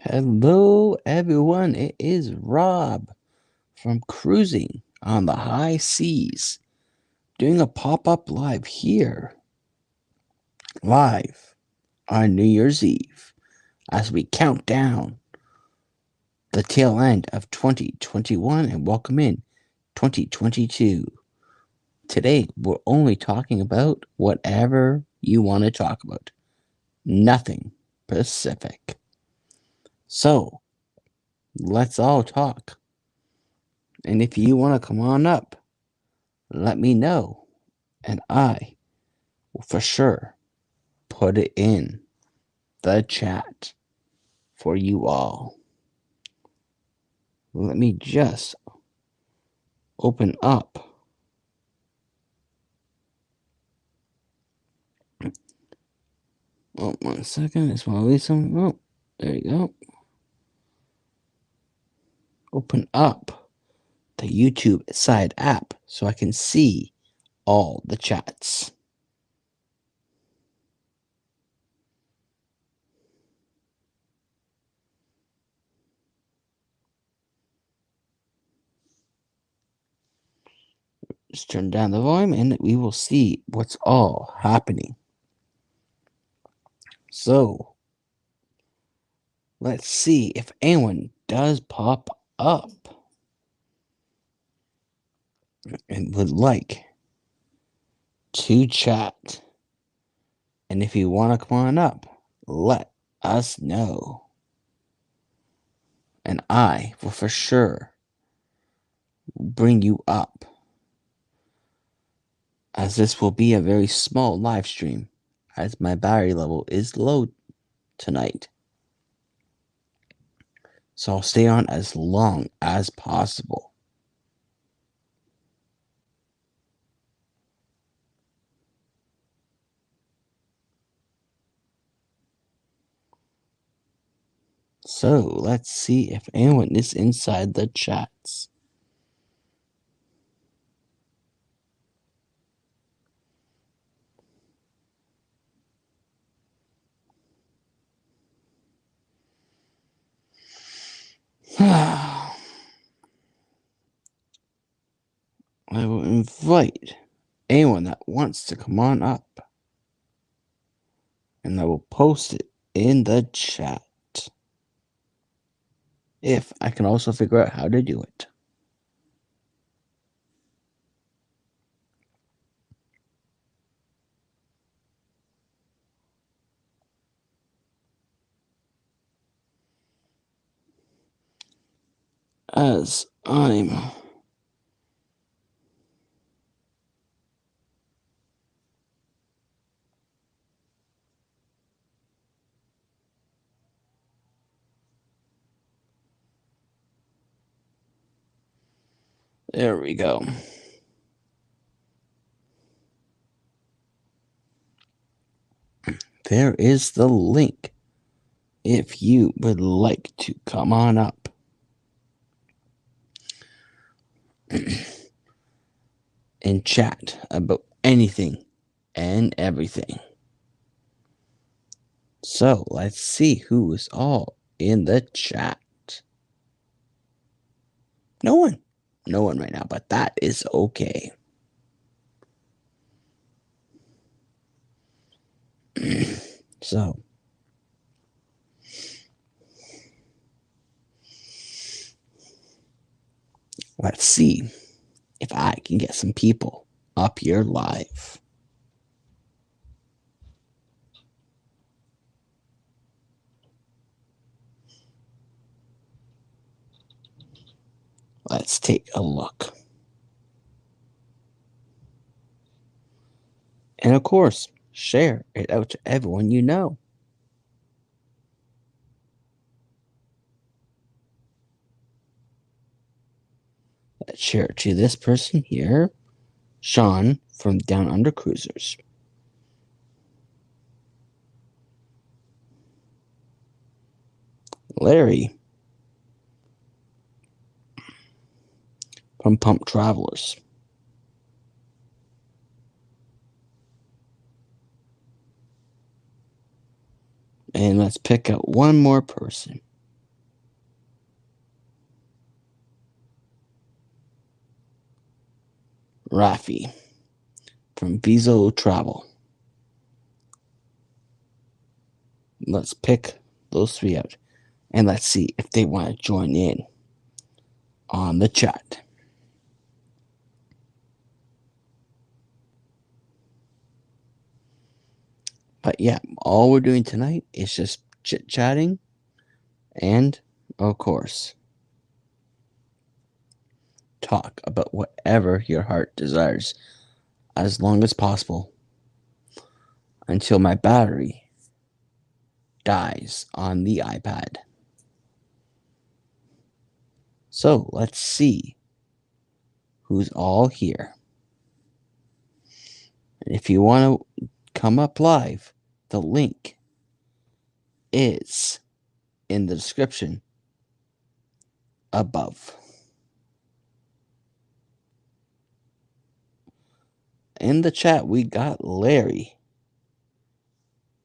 Hello, everyone. It is Rob from Cruising on the High Seas, doing a pop up live here, live on New Year's Eve, as we count down the tail end of 2021 and welcome in 2022. Today, we're only talking about whatever you want to talk about, nothing Pacific. So, let's all talk. And if you want to come on up, let me know, and I will for sure put it in the chat for you all. Let me just open up oh, 1 second. I just want to leave some. Oh, there you go. Open up the YouTube side app so I can see all the chats. Just turn down the volume and we will see what's all happening. So, let's see if anyone does pop up and would like to chat. And if you want to come on up, let us know. And I will for sure bring you up, as this will be a very small live stream, as my battery level is low tonight. So I'll stay on as long as possible. So let's see if anyone is inside the chats. I will invite anyone that wants to come on up, and I will post it in the chat, if I can also figure out how to do it. As I'm there we go. There is the link if you would like to come on up and chat about anything and everything. So let's see who is all in the chat. No one. No one right now, but that is okay. So let's see if I can get some people up here live. Let's take a look. And of course, share it out to everyone you know. Let's share it to this person here, Sean from Down Under Cruisers. Larry from Pump Travelers. And let's pick out one more person. Rafi from Viso Travel. Let's pick those three out and let's see if they want to join in on the chat. But yeah, all we're doing tonight is just chit-chatting and, of course, talk about whatever your heart desires as long as possible until my battery dies on the iPad. So let's see who's all here. And if you want to come up live, the link is in the description above. In the chat, we got Larry.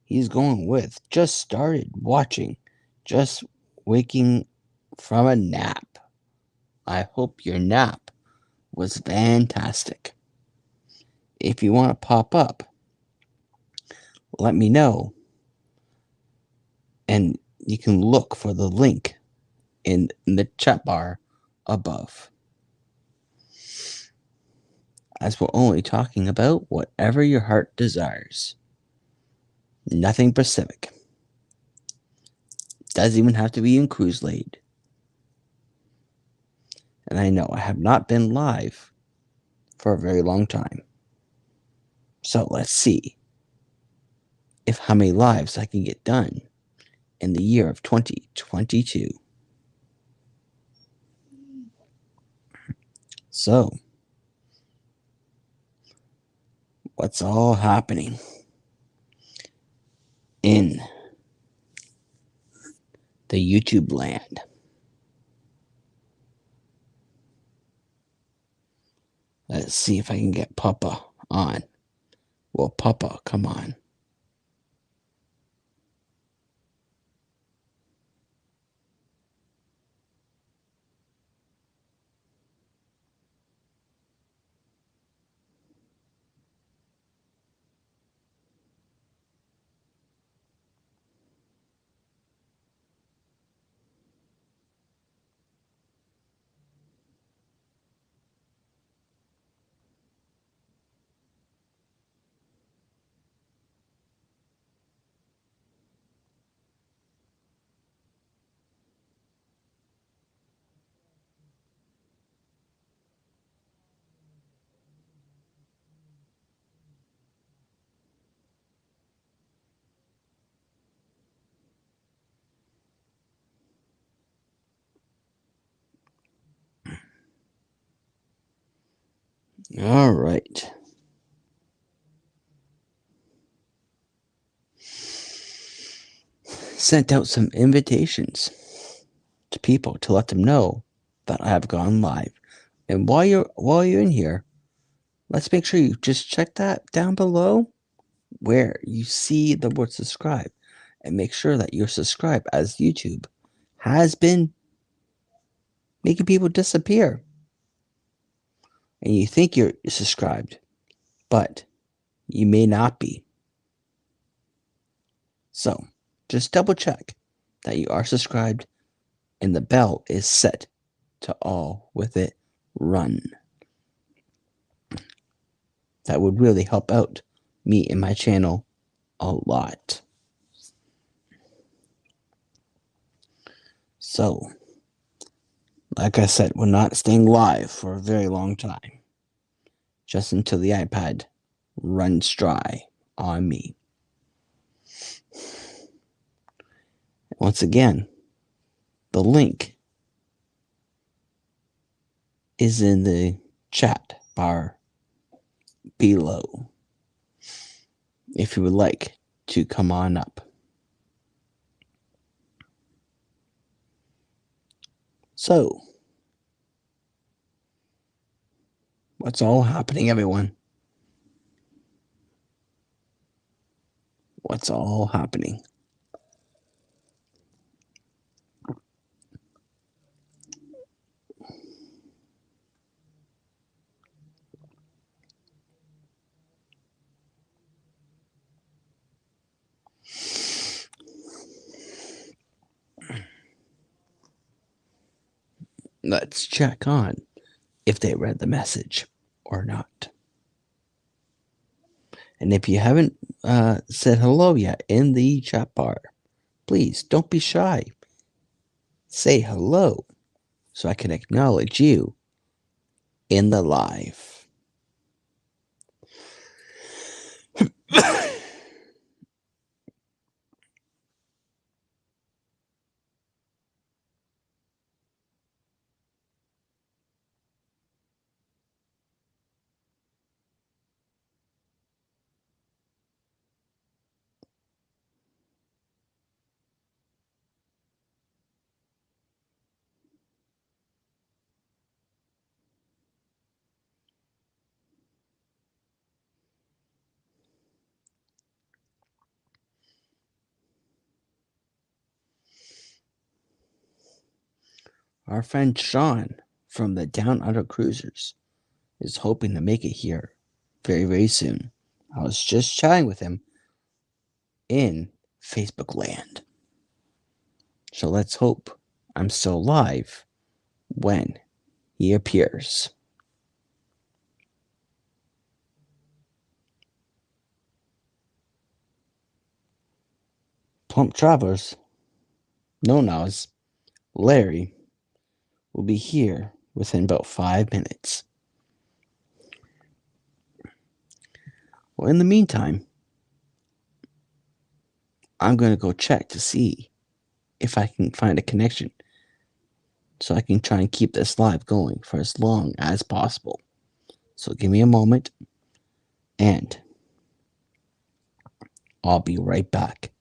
He's going with just started watching, just waking from a nap. I hope your nap was fantastic. If you want to pop up, let me know. And you can look for the link in the chat bar above. As we're only talking about whatever your heart desires. Nothing specific. Doesn't even have to be in cruise late. And I know I have not been live for a very long time. So let's see if how many lives I can get done in the year of 2022. So, what's all happening in the YouTube land? Let's see if I can get Papa on. Well, Papa, come on. All right. Sent out some invitations to people to let them know that I have gone live. And while you're in here, let's make sure you just check that down below where you see the word subscribe and make sure that you're subscribed, as YouTube has been making people disappear. And you think you're subscribed, but you may not be. So just double check that you are subscribed and the bell is set to all with it run. That would really help out me and my channel a lot. So, like I said, we're not staying live for a very long time. Just until the iPad runs dry on me. Once again, the link is in the chat bar below if you would like to come on up. So, what's all happening, everyone? What's all happening? Let's check on if they read the message or not. And if you haven't said hello yet in the chat bar, please don't be shy. Say hello so I can acknowledge you in the live. Our friend Sean from the Down Under Cruisers is hoping to make it here very, very soon. I was just chatting with him in Facebook land. So let's hope I'm still live when he appears. Plump Travelers, known as Larry, will be here within about 5 minutes. Well, in the meantime, I'm going to go check to see if I can find a connection so I can try and keep this live going for as long as possible. So give me a moment and I'll be right back.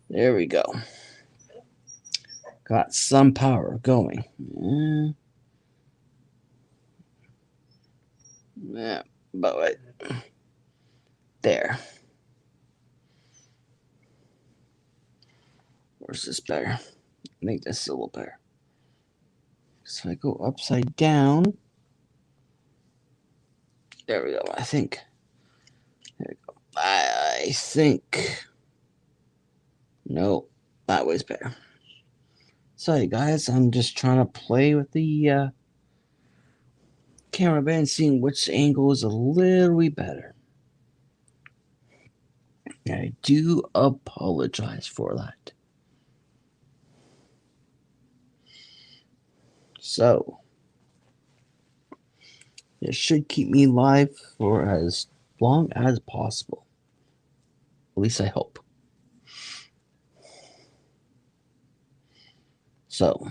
There we go. Got some power going. Yeah, but wait. There. is this better? I think this is a little better. So I go upside down. There we go. I think. There we go. I think. No, that way's better. Sorry, guys. I'm just trying to play with the camera band, seeing which angle is a little bit better. I do apologize for that. So, it should keep me live for as long as possible. At least I hope. So,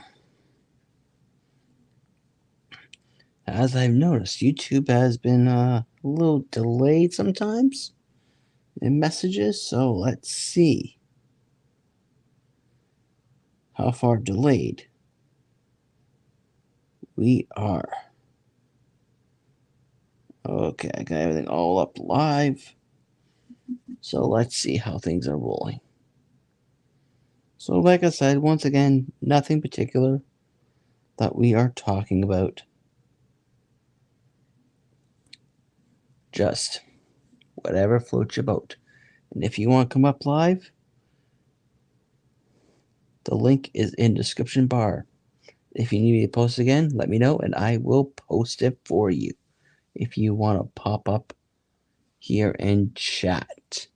as I've noticed, YouTube has been a little delayed sometimes in messages. So, let's see how far delayed we are. Okay, I got everything all up live. So let's see how things are rolling. So, like I said, once again, nothing particular that we are talking about. Just whatever floats your boat. And if you want to come up live, the link is in the description bar. If you need me to post again, let me know and I will post it for you. If you want to pop up here and chat.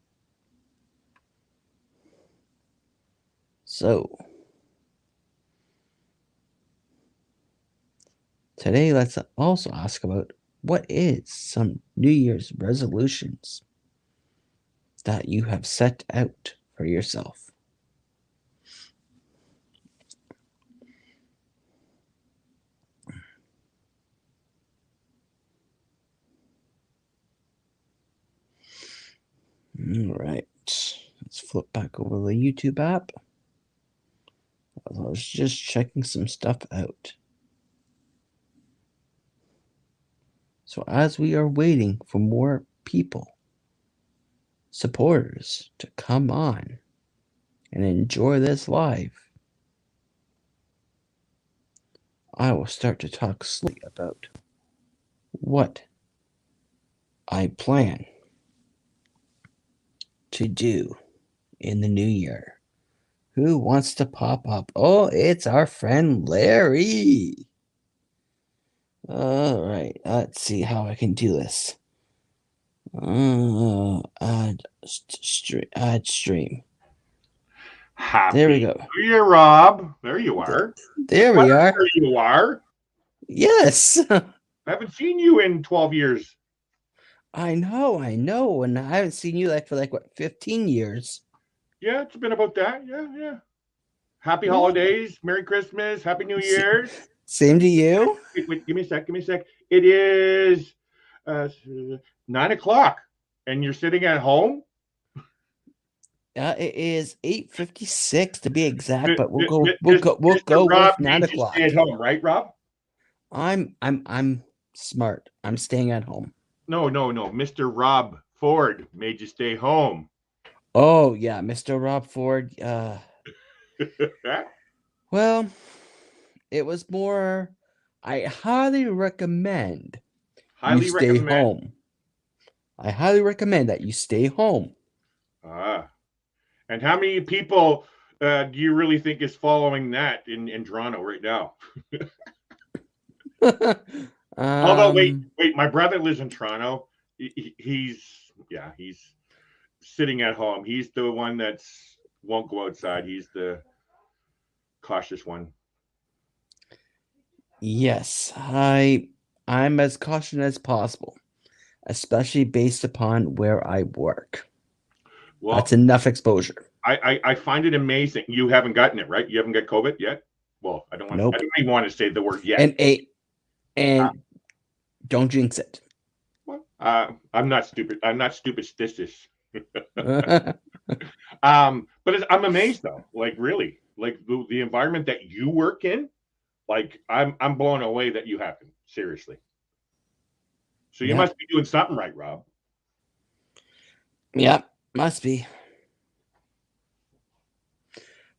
So, today let's also ask about what is some New Year's resolutions that you have set out for yourself. All right, let's flip back over the YouTube app. I was just checking some stuff out. So as we are waiting for more people, supporters, to come on and enjoy this live, I will start to talk slowly about what I plan to do in the new year. Who wants to pop up? Oh, it's our friend Larry. All right, let's see how I can do this. Add stream. Happy There we go. New Year, Rob. There you are. There we are. There you are. Yes. I haven't seen you in 12 years. I know, and I haven't seen you for what, 15 years. Yeah, it's been about that. Yeah. Happy holidays, Merry Christmas, Happy New Year's. Same to you. Wait, give me a sec. It is 9 o'clock, and you're sitting at home. It is 8:56 to be exact, but we'll go Rob with 9 o'clock. Stay at home, right, Rob? I'm smart. I'm staying at home. No. Mr. Rob Ford made you stay home. Oh yeah, Mr. Rob Ford. Well, it was more. I highly recommend you stay home. I highly recommend that you stay home. And how many people do you really think is following that in Toronto right now? Although, wait, my brother lives in Toronto. He's sitting at home. He's the one that's won't go outside. He's the cautious one. Yes, I'm as cautious as possible, especially based upon where I work. Well, that's enough exposure. I find it amazing. You haven't gotten it, right? You haven't got COVID yet? Well, I don't want. Nope. I don't even want to say the word yet. And don't jinx it. Well, I'm not stupid. I'm not superstitious. But I'm amazed though. Like really, like the environment that you work in, like I'm blown away that you haven't. Seriously. So you must be doing something right, Rob. Yep, must be.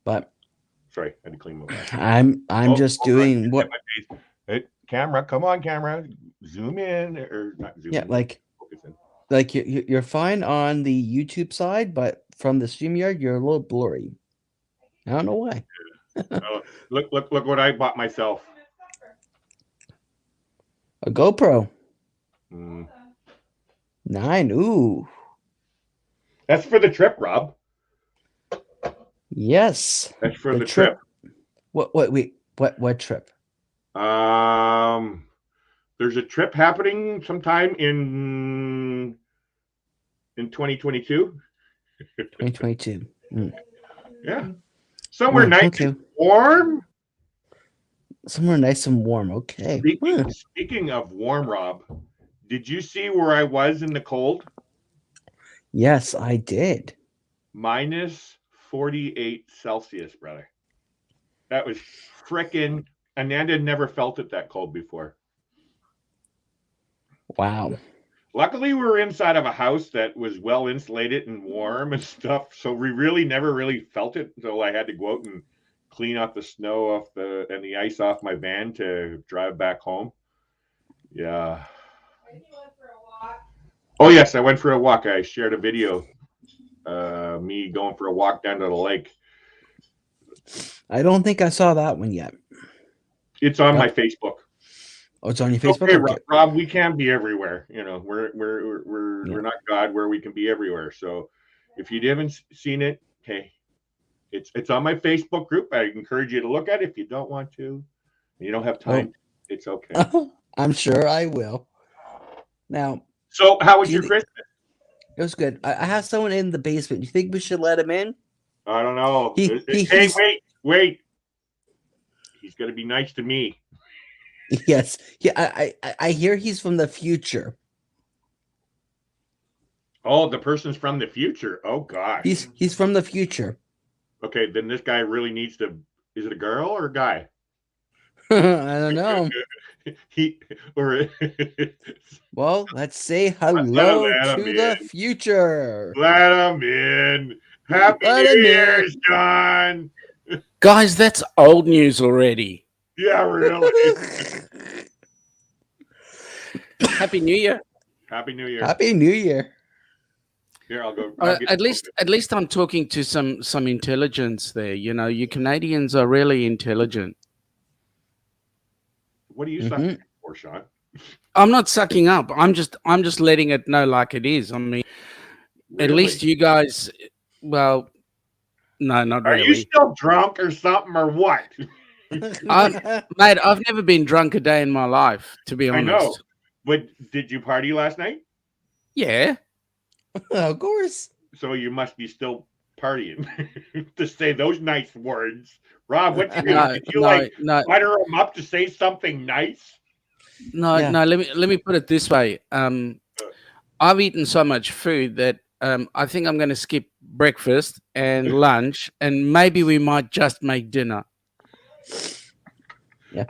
But Sorry, I had to clean my glass. I'm just Hold on. doing what. Hey, camera, come on, camera. Zoom in or not zoom Yeah, in. Focus in. like you're fine on the YouTube side, but from the StreamYard, you're a little blurry. I don't know why. Oh, look what I bought myself. A GoPro Mm. 9. Ooh, That's for the trip, Rob. yes. That's for The the trip. What? Wait. What trip? Um, there's a trip happening sometime in 2022. 2022. Yeah, somewhere nice Okay. and warm. Somewhere nice and warm. Okay. Speaking of warm, Rob, did you see where I was in the cold? Yes, I did. Minus 48 Celsius, brother. That was frickin'. Ananda never felt it that cold before. Wow. Luckily, we were inside of a house that was well insulated and warm and stuff, so we really never really felt it until I had to go out and clean off the snow off and the ice off my van to drive back home. Yeah. Oh yes, I went for a walk. I shared a video, me going for a walk down to the lake. I don't think I saw that one yet. It's on my Facebook. Oh, it's on your Facebook. Okay, Rob, we can't be everywhere. You know, we're not God where we can be everywhere. So, if you haven't seen it, okay, it's on my Facebook group. I encourage you to look at it. If you don't want to, you don't have time. It's okay. I'm sure I will. Now, so how was your Christmas? It was good. I have someone in the basement. You think we should let him in? I don't know. Hey, wait. He's gonna be nice to me. Yes. Yeah, I hear he's from the future. Oh, the person's from the future. Oh gosh. He's from the future. Okay, then this guy really needs to. Is it a girl or a guy? I don't know. Well, let's say hello to the future. Let him in. Happy New Year's, John. Guys, that's old news already. Yeah, really. Happy New Year. Happy New Year. Happy New Year. Here, I'll go. At least I'm talking to some intelligence there. You know, you Canadians are really intelligent. What are you sucking for, Sean? I'm not sucking up. I'm just letting it know like it is. I mean, at least you guys. Well, no, not really. Are you still drunk or something or what? Mate, I've never been drunk a day in my life, to be honest. I know. But did you party last night? Yeah. Of course. So you must be still partying to say those nice words. Rob, what did you butter him up to say something nice? No. Let me put it this way. I've eaten so much food that I think I'm going to skip breakfast and lunch, and maybe we might just make dinner. Yeah,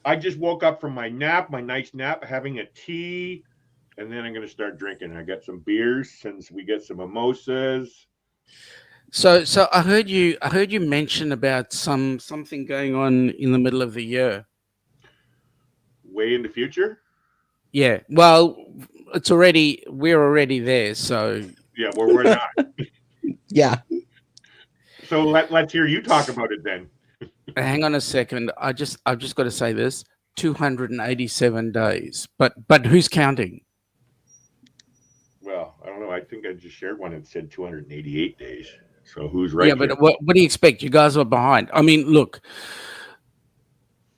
I just woke up from my nice nap, having a tea, and then I'm going to start drinking. I got some beers since we get some mimosas. So I heard you mention about something going on in the middle of the year. Way in the future? Yeah. Well, we're already there. So yeah, well, we're not. Yeah. So let's hear you talk about it then. Hang on a second. I've just got to say this: 287 days. But who's counting? Well, I don't know. I think I just shared one that said 288 days. So who's right? Yeah, but what do you expect? You guys are behind. I mean, look.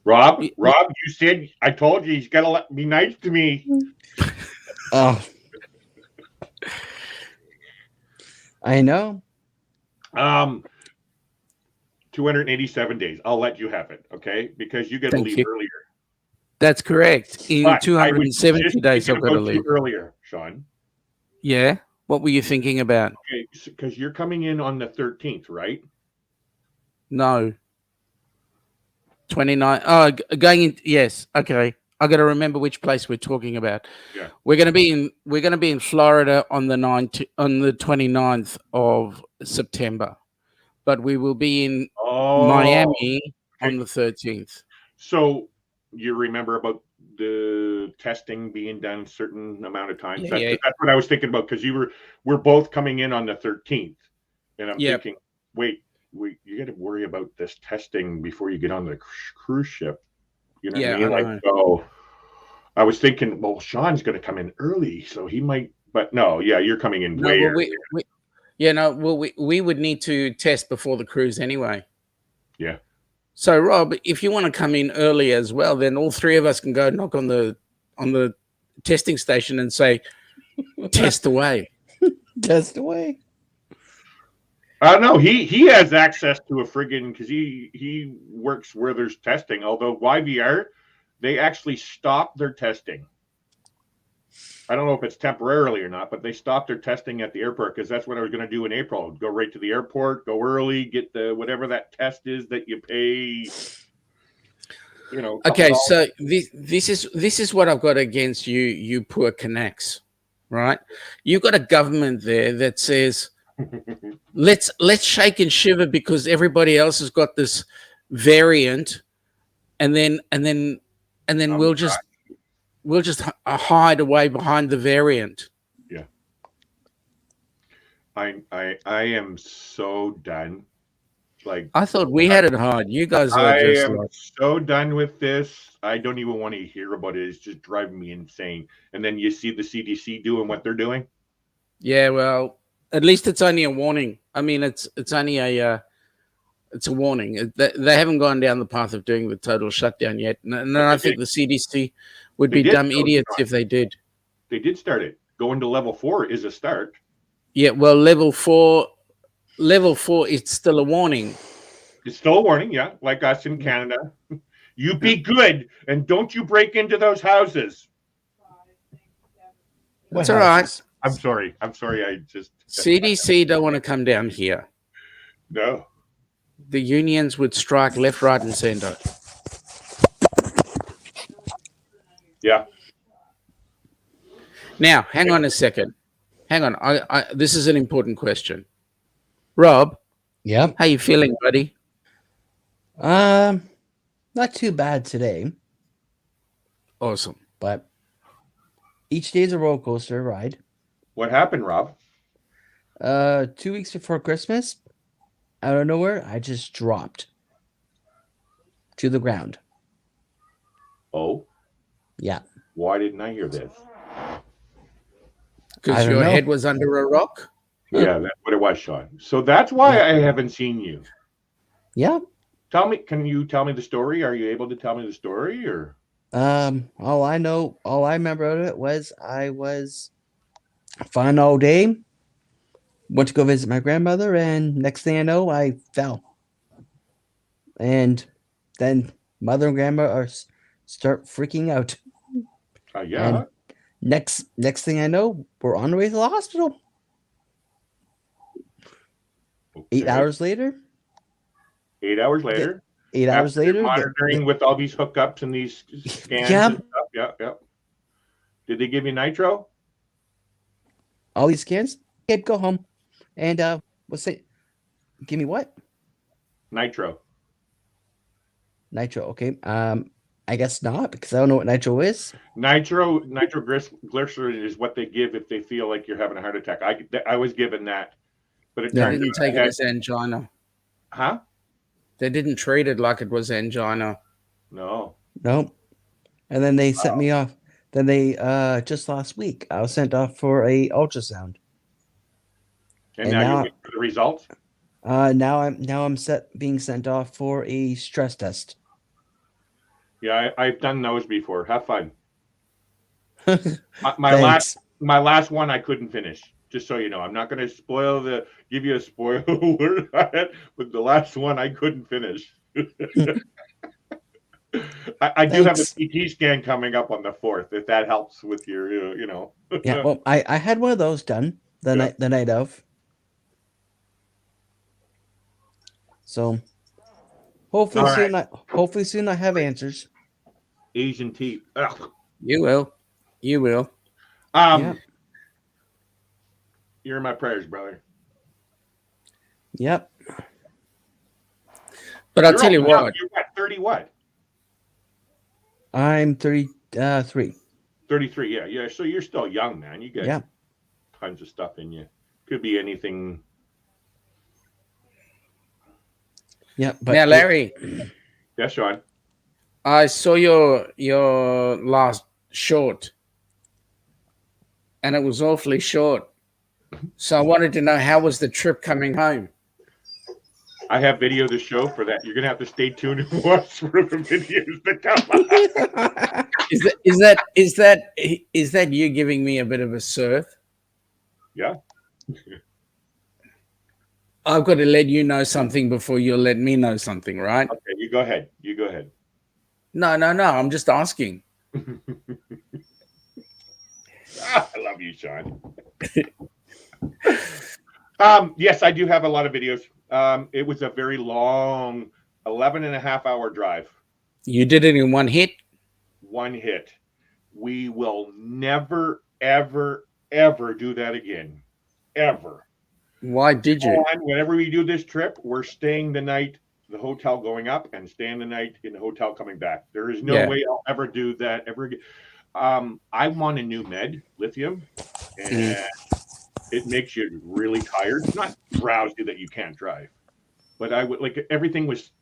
Rob, you said, I told you he's got to be nice to me. Oh. I know. 287 days. I'll let you have it, okay? Because you got to leave earlier. That's correct. In 270 days, I've got to leave earlier, Sean. Yeah. What were you thinking about? Okay, because you're coming in on the 13th, right? No. 29. Oh, going in. Yes. Okay. I got to remember which place we're talking about. Yeah. We're going to be in Florida on the 29th of September. but we will be in Oh, Miami on okay. the 13th. So you remember about the testing being done a certain amount of times? Yeah, yeah, That's what I was thinking about because we're both coming in on the 13th, and I'm yeah. thinking, wait, you got to worry about this testing before you get on the cruise ship. You know what I Yeah, mean? I Like, know. so I was thinking, well, Sean's going to come in early, so he might. But no, yeah, you're coming in No, way well, early. we would need to test before the cruise anyway. Yeah. So, Rob, if you want to come in early as well, then all three of us can go knock on the testing station and say, "Test away." Test away. No, he has access to a friggin' because he works where there's testing. Although YVR, they actually stopped their testing. I don't know if it's temporarily or not, but they stopped their testing at the airport because that's what I was going to do in April. Go right to the airport, go early, get the whatever that test is that you pay. A couple Okay, dollars. so this is what I've got against you, you poor connects, right? You've got a government there that says let's shake and shiver because everybody else has got this variant, and then we'll just hide away behind the variant. Yeah, I am so done. Like, I thought we had it hard. You guys are I just am like, so done with this. I don't even want to hear about it. It's just driving me insane. And then you see the CDC doing what they're doing. yeah, well, at least it's only a warning. I mean, it's only it's a warning. They haven't gone down the path of doing the total shutdown yet. And But I think the CDC would be did, dumb idiots if they did. They did start it. Going to level 4 is a start. Yeah, well, level four, it's still a warning. It's still a warning, yeah, like us in Canada. You be good and don't you break into those houses. That's all right. I'm sorry. I just CDC don't want to come down here. no. The unions would strike left, right, and center. Yeah. Now, hang on a second. Hang on. This is an important question. Rob, Yep. how you feeling, buddy? Not too bad today, Awesome. but each day is a roller coaster ride. What happened, Rob? 2 weeks before Christmas, out of nowhere, I just dropped to the ground. Oh, Yeah. why didn't I hear this? Because your head was under a rock? Yeah, that's what it was, Sean. So that's why I haven't seen you. Yeah. Can you tell me the story? Are you able to tell me the story or? All I remember of it was I was fine all day, went to go visit my grandmother, and next thing I know, I fell. And then mother and grandma start freaking out. Yeah. And next thing I know, we're on the way to the hospital. Okay. 8 hours later. 8 hours later. 8 hours later. Monitoring with all these hookups and these scans and stuff. Yeah. Did they give you nitro? All these scans. Okay, go home. And what's it? Give me what? Nitro. Nitro. Okay. I guess not, because I don't know what nitro is. Nitroglycerin is what they give if they feel like you're having a heart attack. I was given that, but it They turned didn't take it as angina. Huh? They didn't treat it like it was angina. No. And then they sent me off. Then they just last week I was sent off for a ultrasound. And now you're waiting for the results? Now I'm being sent off for a stress test. Yeah, I've done those before. Have fun. my last one I couldn't finish. Just so you know, I'm not going to give you a spoiler alert, but the last one I couldn't finish. I do have a CT scan coming up on the 4th, if that helps with your, Yeah, well, I had one of those done the night of. So hopefully soon I have answers. Asian teeth. Ugh. You will. Yeah. You're in my prayers, brother. Yep. But I'll You're tell old you now. what. You're what, 30 what? I'm 33. 33, yeah. Yeah. So you're still young, man. You got Yeah. tons of stuff in you. Could be anything. Yeah. But Now, Larry, Yeah, Sean. I saw your last short, and it was awfully short. So I wanted to know, how was the trip coming home? I have video to show for that. You're gonna have to stay tuned and watch for the videos to come. Is that you giving me a bit of a surf? Yeah. I've got to let you know something before you'll let me know something, right? Okay, you go ahead. You go ahead. No. I'm just asking. I love you, Sean. Yes, I do have a lot of videos. It was a very long 11 and a half hour drive. You did it in one hit? One hit. We will never, ever, ever do that again. Ever. Why did you? And whenever we do this trip, we're staying the night, the hotel going up, and staying the night in the hotel coming back. There is no way I'll ever do that ever again. I'm on a new med, lithium, and it makes you really tired. Not drowsy that you can't drive, but I would like everything was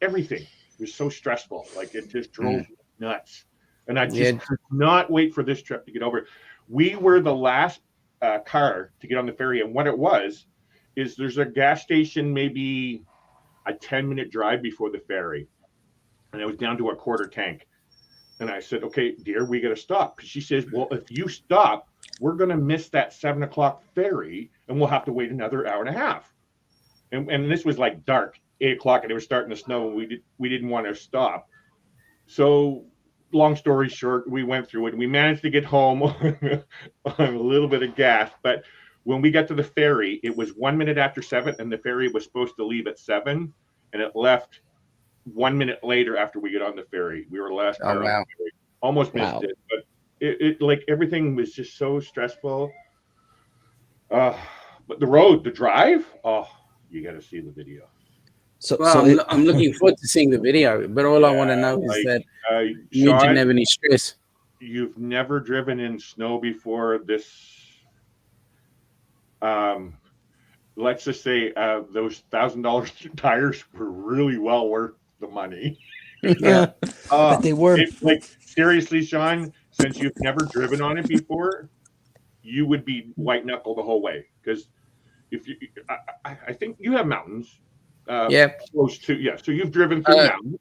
so stressful. Like it just drove me nuts, and I just could not wait for this trip to get over. We were the last car to get on the ferry, and what it was is there's a gas station maybe a 10-minute drive before the ferry, and it was down to a quarter tank. And I said, okay, dear, we got to stop. She says, well, if you stop, we're going to miss that 7 o'clock ferry and we'll have to wait another hour and a half. And this was like dark, 8 o'clock, and it was starting to snow. And we didn't want to stop. So long story short, we went through it. We managed to get home on a little bit of gas. But when we got to the ferry, it was 1 minute after 7, and the ferry was supposed to leave at 7, and it left 1 minute later after we get on the ferry. We were the last car on the ferry. Almost missed it, but it like everything was just so stressful. But the drive, you got to see the video. I'm looking forward to seeing the video, but all I want to know is that you Sean, didn't have any stress. You've never driven in snow before. This, let's just say those $1,000 tires were really well worth the money. Yeah, but they were. Like seriously, Sean, since you've never driven on it before, you would be white knuckle the whole way. Because if you, I think you have mountains. Close to So you've driven through mountains.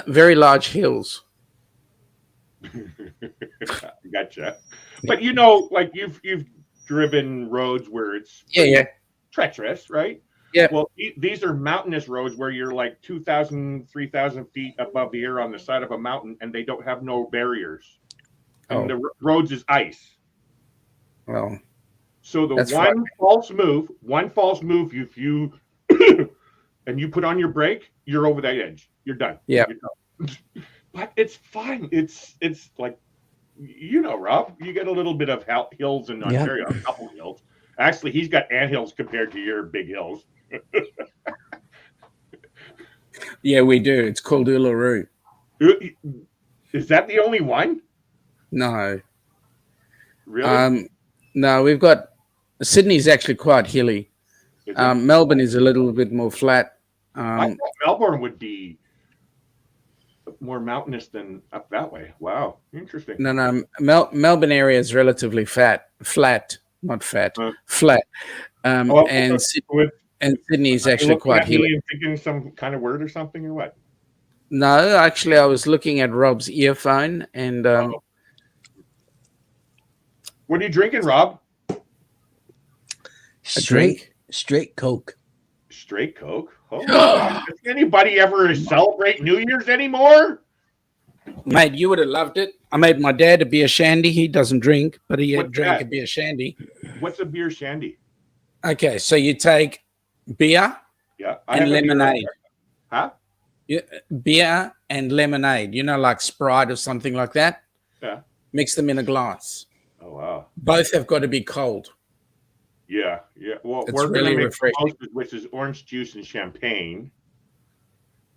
Very large hills. Gotcha. But like you've driven roads where it's treacherous, right? Yeah. Well, these are mountainous roads where you're like 2,000, 3,000 feet above the air on the side of a mountain, and they don't have no barriers. And the roads is ice. Well, so the one false move, if you and you put on your brake, you're over that edge. You're done. Yeah. But it's fun. It's like, Rob, you get a little bit of hills in Ontario, a couple hills. Actually, he's got anthills compared to your big hills. Yeah, we do. It's called Uluru. Is that the only one? No. Really? No, we've got Sydney's actually quite hilly. Melbourne is a little bit more flat. I thought Melbourne would be more mountainous than up that way. Wow, interesting. No. Melbourne area is relatively flat, not fat, flat. And Sydney is actually quite hilly. Thinking some kind of word or something or what? No, actually, I was looking at Rob's earphone and. What are you drinking, Rob? Straight Coke. Straight Coke? Oh, does anybody ever celebrate New Year's anymore? Mate, you would have loved it. I made my dad a beer shandy. He doesn't drink, but he drank a beer shandy. What's a beer shandy? Okay, so you take beer and lemonade. Huh? Beer and lemonade, like Sprite or something like that. Yeah. Mix them in a glass. Oh, wow. Both have got to be cold. Yeah. Well, it's we're really going to make refreshing. which is orange juice and champagne.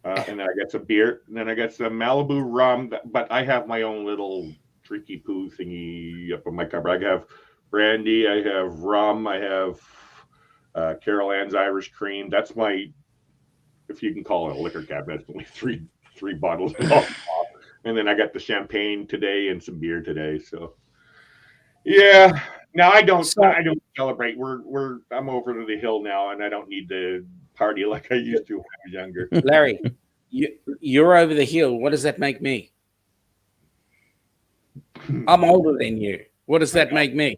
And then I got some beer, and then I got some Malibu rum. But I have my own little tricky poo thingy up on my cupboard. I have brandy, I have rum, I have Carol Ann's Irish Cream. That's my, if you can call it a liquor cabinet, it's only three bottles. And then I got the champagne today and some beer today. So yeah. Now I don't celebrate. I'm over to the hill now, and I don't need to party like I used to when I was younger. Larry, you're over the hill. What does that make me? I'm older than you. What does that make me?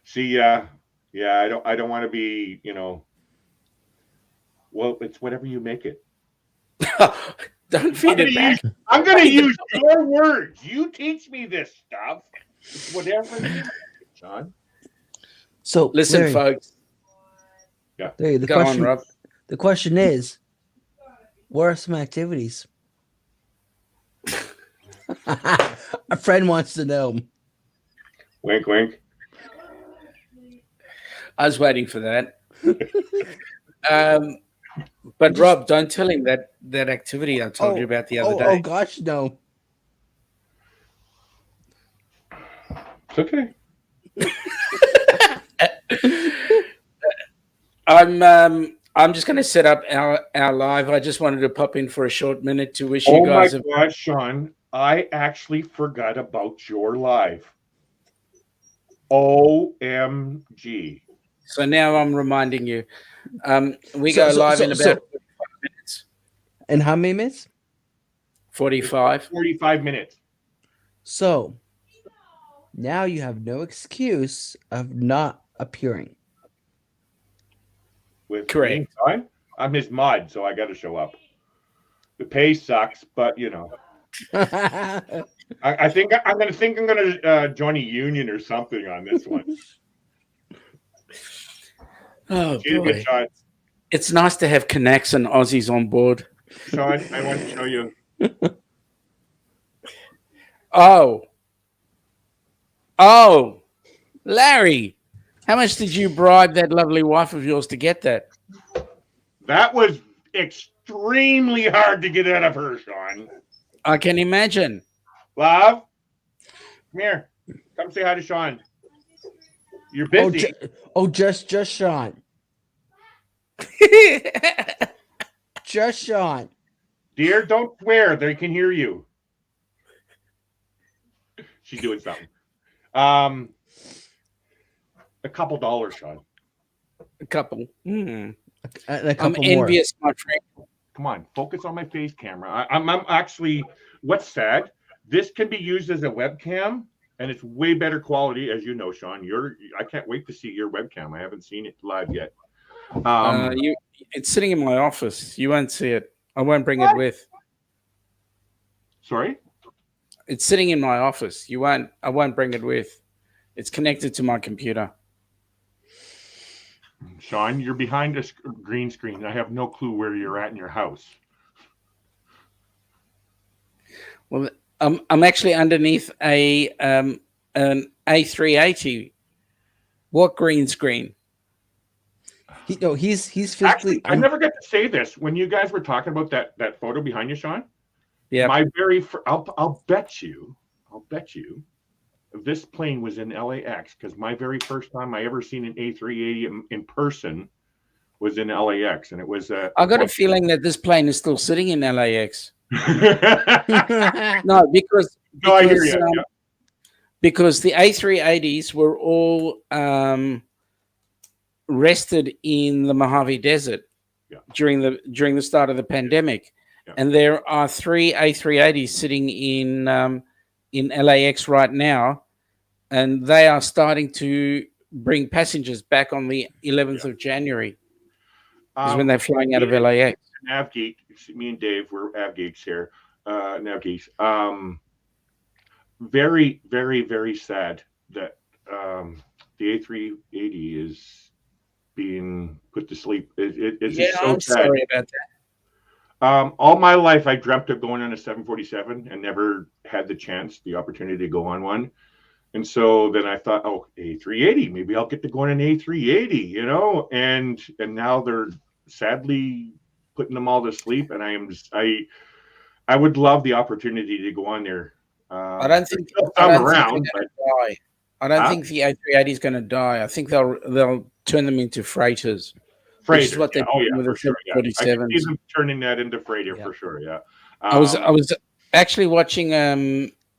See, I don't want to be, well, it's whatever you make it. Don't feed it back. I'm going to use your words. You teach me this stuff. It's whatever you make it, Sean. So listen, Larry, folks. Yeah. Larry, Go on, Rob. The question is, what are some activities? A friend wants to know. Wink, wink. I was waiting for that. But Rob, don't tell him that activity I told you about the other day. Oh gosh, no. It's okay. I'm just going to set up our live. I just wanted to pop in for a short minute to wish you guys. Oh my gosh, Sean! I actually forgot about your live. OMG! So now I'm reminding you. We go live in about 45 minutes. And how many minutes? 45. 45 minutes. So now you have no excuse of not appearing. With Correct. Me, I'm his mod, so I got to show up. The pay sucks, but I think I'm gonna join a union or something on this one. Oh boy. It's nice to have Connects and Aussies on board. Sean, I want to show you. Oh, Larry, how much did you bribe that lovely wife of yours to get that? That was extremely hard to get out of her, Sean. I can imagine. Love, come here. Come say hi to Sean. You're busy. Just Sean. Just Sean. Dear, don't swear. They can hear you. She's doing something. A couple dollars, Sean. A couple. A couple I'm envious, my friend. Come on, focus on my face camera. I'm actually. What's sad? This can be used as a webcam, and it's way better quality, as you know, Sean. I can't wait to see your webcam. I haven't seen it live yet. It's sitting in my office. You won't see it. I won't bring it with. Sorry? It's sitting in my office. I won't bring it with. It's connected to my computer. Sean, you're behind a green screen. I have no clue where you're at in your house. Well, I'm actually underneath an A380. What green screen? He's physically. Actually, I never got to say this when you guys were talking about that photo behind you, Sean. Yeah. My very I'll bet you this plane was in LAX because my very first time I ever seen an A380 in person was in LAX, and it was. I got a feeling that this plane is still sitting in LAX. No, because I hear you. Yeah. Because the A380s were all rested in the Mojave Desert during the start of the pandemic, and there are 3 A380s sitting in LAX right now, and they are starting to bring passengers back on the 11th of January. Is when they're flying out of LAX. Navgeek, me and Dave, we're Avgeeks here. Navgeeks. Very, very, very sad that the A380 is being put to sleep. It's just so I'm sad. sorry about that. All my life, I dreamt of going on a 747 and never had the opportunity to go on one. And so then I thought, A380, maybe I'll get to go on an A380, and now they're sadly putting them all to sleep, and I would love the opportunity to go on there. I don't think There's still I some don't think around, they're but going to die. I don't huh? think the A380 is going to die. I think they'll turn them into freighters, which is Freighters, what yeah. they're Oh doing yeah, with for the sure. Yeah, I can see 747s. them turning that into freighter Yeah. for sure. Yeah. I was actually watching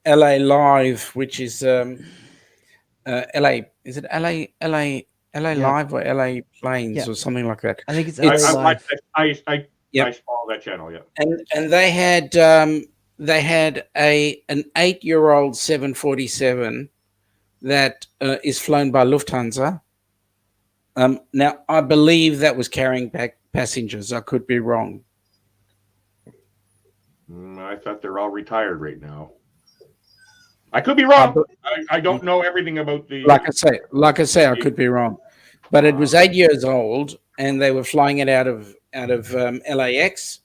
LA Live, which is LA. Is it LA Yeah. Live or LA Planes Yeah. or something like that? I think it's It's LA I watch Live. that. I Yep. follow that channel. Yeah. And they had an 8-year-old 747 that is flown by Lufthansa. Now I believe that was carrying back passengers. I could be wrong. I thought they're all retired right now. I could be I wrong. be- I don't know everything about the. like I say, I could be wrong, but it was 8 years old, and they were flying it out of LAX.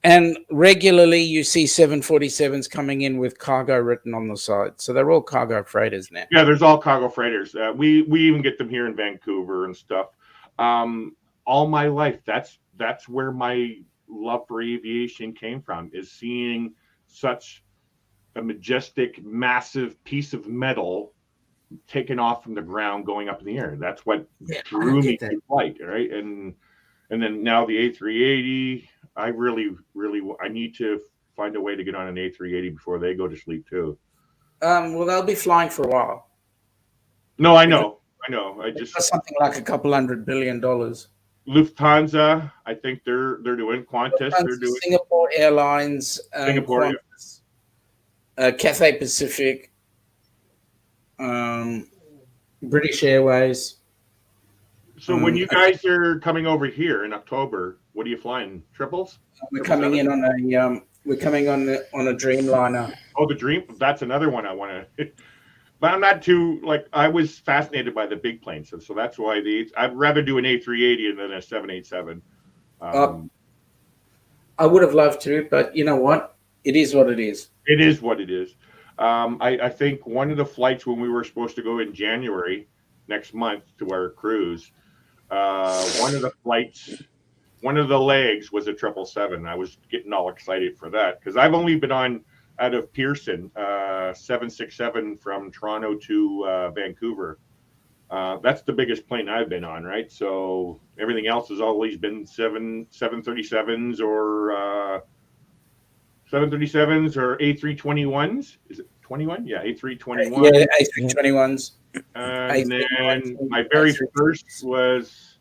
And regularly, you see 747s coming in with cargo written on the side, so they're all cargo freighters now. Yeah, there's all cargo freighters. We even get them here in Vancouver and stuff. All my life, that's where my love for aviation came from. Is seeing such a majestic, massive piece of metal taken off from the ground, going up in the air. That's what drew me to flight, right? And then now the A380. I really I need to find a way to get on an A380 before they go to sleep too. Well, they'll be flying for a while. No, I know. I just That's something like $200 billion. Lufthansa. I think they're doing Qantas. They're doing Singapore Airlines, Singapore. Cathay Pacific, British Airways. So when you guys are coming over here in October, what are you flying? Triples? We're coming in on a a Dreamliner. Oh, the Dream. That's another one I want to. But I'm not too I was fascinated by the big planes, so that's why I'd rather do an A380 than a 787. I would have loved to, but you know what? It is what it is. It is what it is. I think one of the flights when we were supposed to go in January next month to our cruise, one of the legs was a 777. I was getting all excited for that because I've only been on out of Pearson 767 from Toronto to Vancouver. That's the biggest plane I've been on, right? So everything else has always been 737s or 737s or A321s. Is it 21? Yeah, A321. Yeah, A321s. And then my very first was,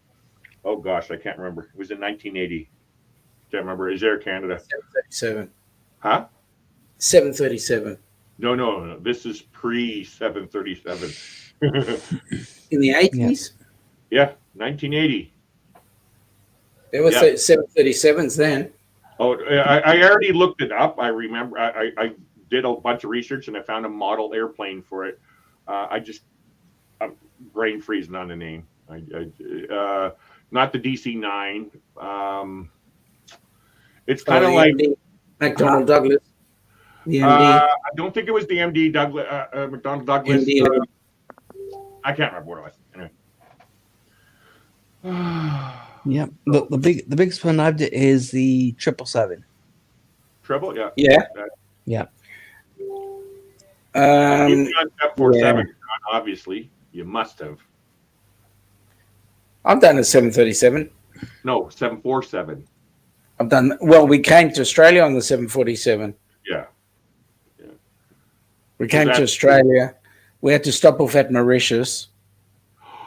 oh gosh, I can't remember. It was in 1980. Can't remember. Is Air Canada? 737. Huh? 737. No. This is pre 737. In the 80s? Yeah, 1980. There were 737s then. Oh, I already looked it up. I remember I did a bunch of research and I found a model airplane for it. I'm brain freezing on the name. Not the DC-9. It's kind of like McDonnell Douglas. The MD. I don't think it was the MD Douglas. McDonnell Douglas. MD. I can't remember what it was. Anyway. Yeah, the biggest one I've did is the 777. Treble, yeah. Yeah. You've done 747, obviously. You must have. I've done a 737. No, 747. I've done well. We came to Australia on the 747. Yeah. We came to Australia. We had to stop off at Mauritius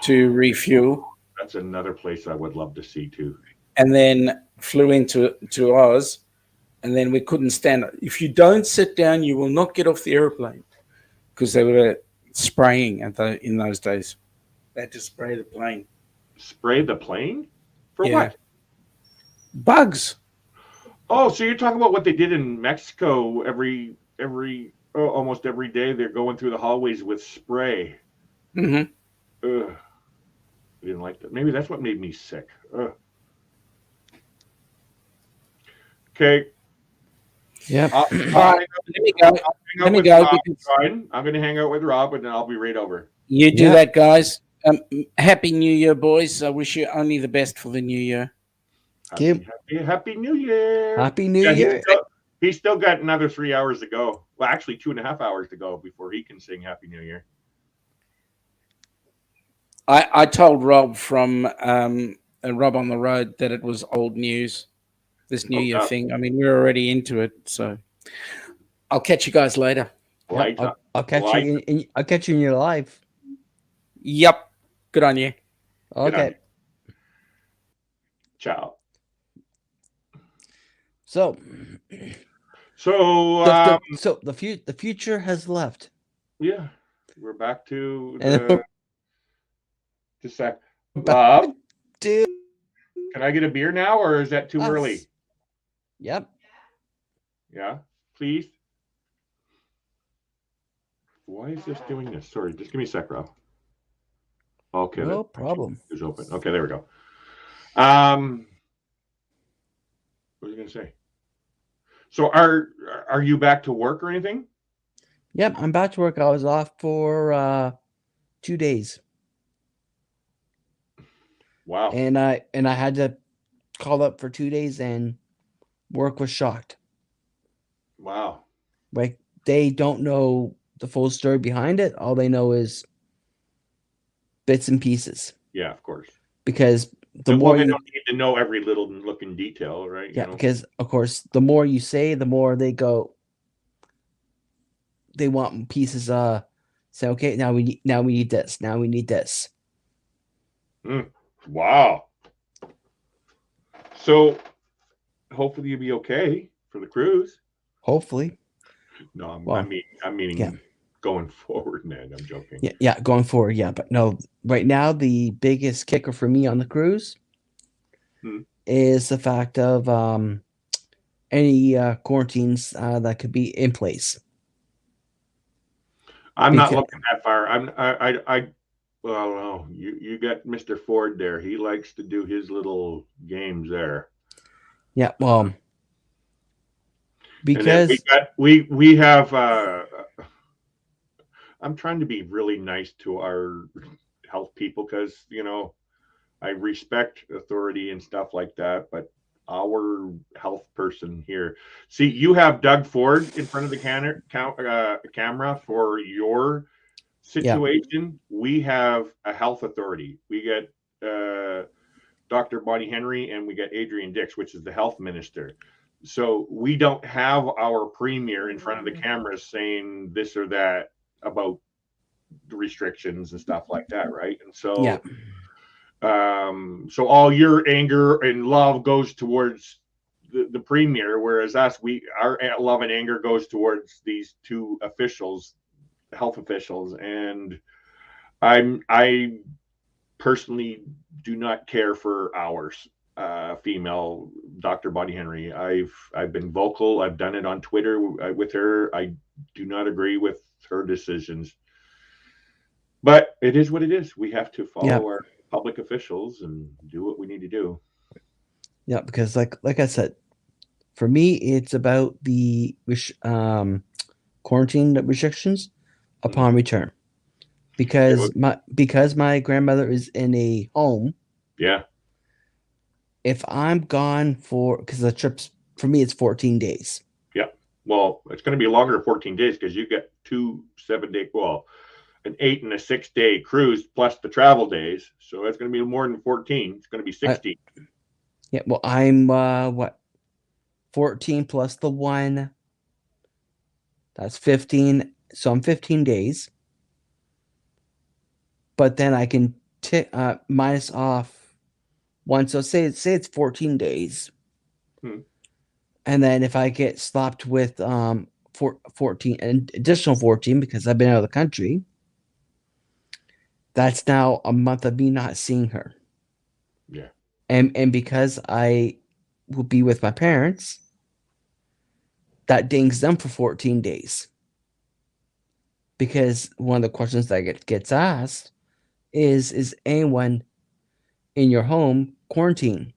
to refuel. That's another place I would love to see too. And then flew into Oz, and then we couldn't stand it. If you don't sit down, you will not get off the airplane because they were spraying in those days. They had to spray the plane. Spray the plane? For what? Bugs. Oh, so you're talking about what they did in Mexico almost every day. They're going through the hallways with spray. Mm-hmm. Ugh. I didn't like that. Maybe that's what made me sick. Ugh. Okay. Yeah. All right. Let me go. I'm going to hang out with Rob, and then I'll be right over. You do that, guys. Happy New Year, boys. I wish you only the best for the new year. Happy New Year. Happy New Yeah, Year. he's still got another 3 hours to go. Well, actually 2.5 hours to go before he can sing Happy New Year. I told Rob from Rob on the Road that it was old news, this New Year thing. I mean, we're already into it, so I'll catch you guys later. Yep, I'll catch you I'll catch you in your life. Yep. Good on you. Okay. Ciao. So the future has left. Yeah, we're back to the sec. Love, dude. Can I get a beer now, or is that too early? Yep. Yeah, please. Why is this doing this? Sorry, just give me a sec, Rob. Okay, no problem. It's open. Okay, there we go. What was I going to say? So, are you back to work or anything? Yep, I'm back to work. I was off for 2 days. Wow. And I had to call up for 2 days, and work was shocked. Wow. Like, they don't know the full story behind it. All they know is bits and pieces. Yeah, of course. Because the more they don't need to know every little looking detail, right? Yeah, because of course, the more you say, the more they go. They want pieces. Say, okay, now we need this. Now we need this. Wow. So, hopefully you'll be okay for the cruise. Hopefully. No, I'm meaning going forward, man. I'm joking. Yeah, going forward, yeah. But no, right now, the biggest kicker for me on the cruise is the fact of any quarantines that could be in place. I'm not looking that far. Well, no, you got Mr. Ford there. He likes to do his little games there. Yeah, well, because we have. I'm trying to be really nice to our health people because I respect authority and stuff like that, but our health person here. See, you have Doug Ford in front of the camera for your situation. Yeah. We have a health authority. We get Dr. Bonnie Henry, and we get Adrian Dix, which is the health minister. So we don't have our premier in front of the cameras saying this or that about the restrictions and stuff like that, right? And so so all your anger and love goes towards the premier, whereas our love and anger goes towards these two officials, health officials. And I personally do not care for ours. Female Dr. Bonnie Henry. I've been vocal. I've done it on Twitter with her. I do not agree with her decisions, but it is what it is. We have to follow our public officials and do what we need to do. Yeah, because like I said, for me, it's about the quarantine restrictions upon return. Because my grandmother is in a home. Yeah. If I'm gone because the trips for me it's 14 days. Yeah. Well, it's going to be longer than 14 days because you get 2 7-day, an 8 and a 6-day cruise plus the travel days. So it's going to be more than 14. It's going to be 16. Yeah. Well, I'm 14 plus the 1. That's 15. So I'm 15 days. But then I can minus off 1. So say it's 14 days. And then if I get slapped with 14, an additional 14 because I've been out of the country, that's now a month of me not seeing her. Yeah. And because I will be with my parents, that dings them for 14 days. Because one of the questions that gets asked is anyone in your home quarantine?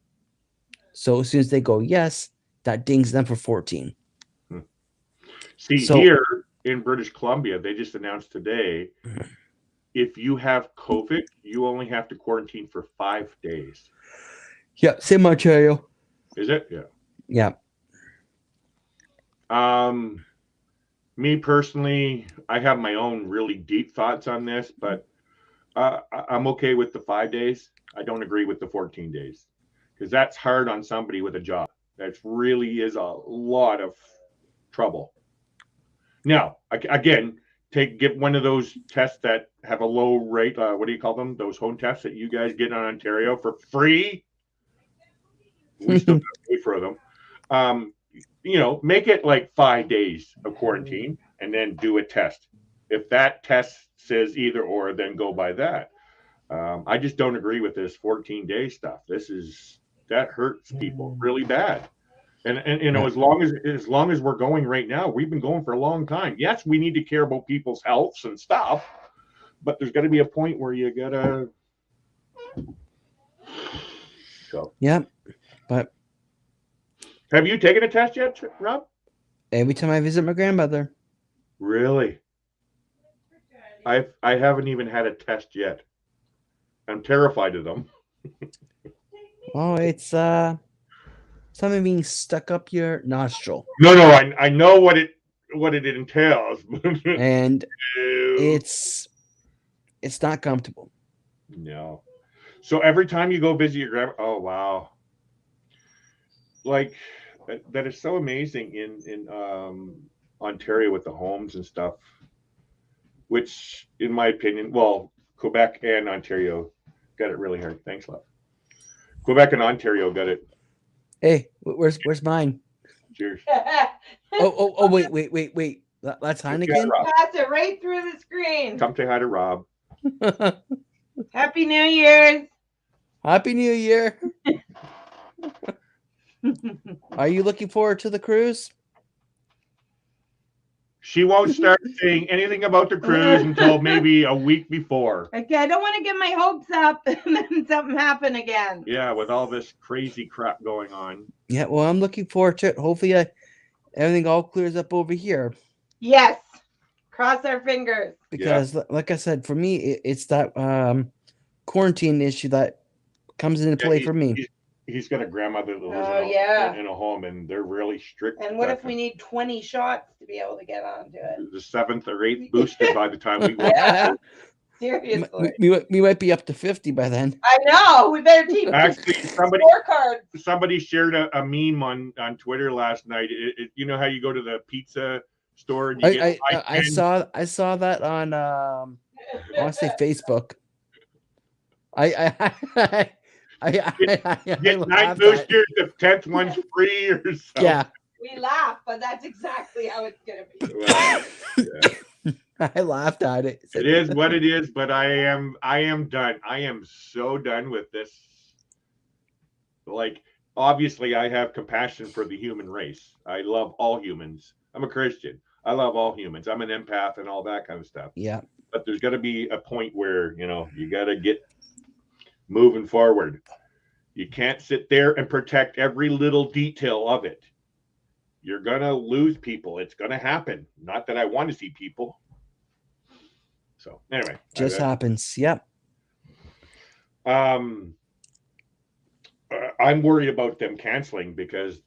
So as soon as they go yes, that dings them for 14. See, here in British Columbia, they just announced today, if you have COVID, you only have to quarantine for 5 days. Yeah, same Ontario. Is it? Yeah. Yeah. Me personally, I have my own really deep thoughts on this, but I'm okay with the 5 days. I don't agree with the 14 days because that's hard on somebody with a job. That really is a lot of trouble. Now, again, get one of those tests that have a low rate. What do you call them? Those home tests that you guys get in Ontario for free. We still got to pay for them. Make it like 5 days of quarantine and then do a test. If that test says either or, then go by that. I just don't agree with this 14-day stuff. That hurts people really bad. And as long as we're going right now, we've been going for a long time. Yes, we need to care about people's healths and stuff, but there's got to be a point where you gotta. So. Yeah, but have you taken a test yet, Rob? Every time I visit my grandmother. Really? I haven't even had a test yet. I'm terrified of them. Oh, it's something being stuck up your nostril. No, I know what it entails. And it's not comfortable. No. So every time you go visit your grandma, oh wow. Like that is so amazing in Ontario with the homes and stuff, which in my opinion, well, Quebec and Ontario got it really hard. Thanks, love. Quebec and Ontario got it. Hey, where's mine? Cheers. Oh, wait. That's Heineken? Pass it right through the screen. Come say hi to Rob. Happy New Year's. Happy New Year. Are you looking forward to the cruise? She won't start saying anything about the cruise until maybe a week before. Okay, I don't want to get my hopes up and then something happen again. Yeah, with all this crazy crap going on. Yeah, well, I'm looking forward to it. Hopefully, everything all clears up over here. Yes. Cross our fingers. Because, like I said, for me, it's that quarantine issue that comes into play for me. He's got a grandmother that lives in a home, and they're really strict. And what if we need 20 shots to be able to get onto it? The 7th or 8th booster by the time we go. Seriously. We might be up to 50 by then. I know. We better keep actually scorecards. Somebody shared a meme on Twitter last night. You know how you go to the pizza store and you I saw that on I want to say Facebook. Get 9 boosters, the 10th one's free or something. Yeah. We laugh, but that's exactly how it's gonna be. Well, I laughed at it. It is what it is, but I am done. I am so done with this. Like, obviously, I have compassion for the human race. I love all humans. I'm a Christian. I love all humans. I'm an empath and all that kind of stuff. Yeah. But there's got to be a point where, you got to get moving forward. You can't sit there and protect every little detail of it. You're going to lose people. It's going to happen. Not that I want to see people. So anyway. Just happens. Yep. I'm worried about them canceling because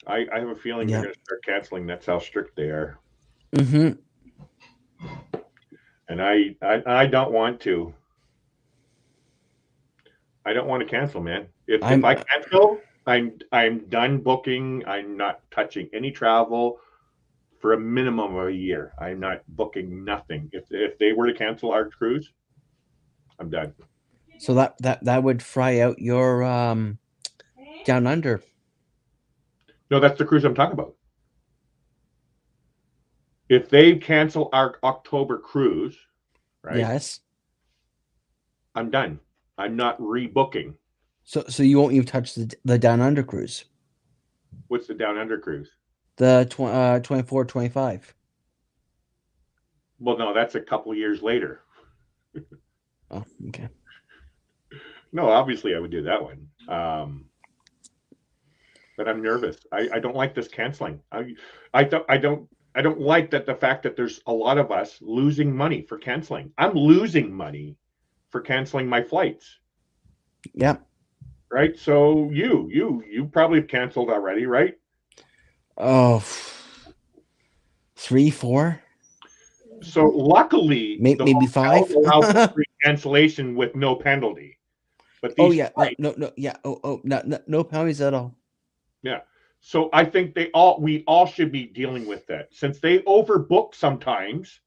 I have a feeling they're going to start canceling. That's how strict they are. Mm-hmm. And I don't want to. I don't want to cancel, man. If I cancel, I'm done booking. I'm not touching any travel for a minimum of a year. I'm not booking nothing. If they were to cancel our cruise, I'm done. So that would fry out your down under. No, that's the cruise I'm talking about. If they cancel our October cruise, right? Yes. I'm done. I'm not rebooking. So you won't even touch the down under cruise. What's the down under cruise? The 24, 25. Well, no, that's a couple years later. Oh, okay. No, obviously I would do that one. But I'm nervous. I don't like this canceling. I don't like the fact that there's a lot of us losing money for canceling. I'm losing money for canceling my flights. Yep. right? So you probably have canceled already, right? Oh, 3, 4, So luckily, the maybe hotels 5. allow for free cancellation with no penalty. But Oh these yeah, flights, no, yeah. Oh, no penalties at all. yeah. So I think we all should be dealing with that. Since they overbook sometimes,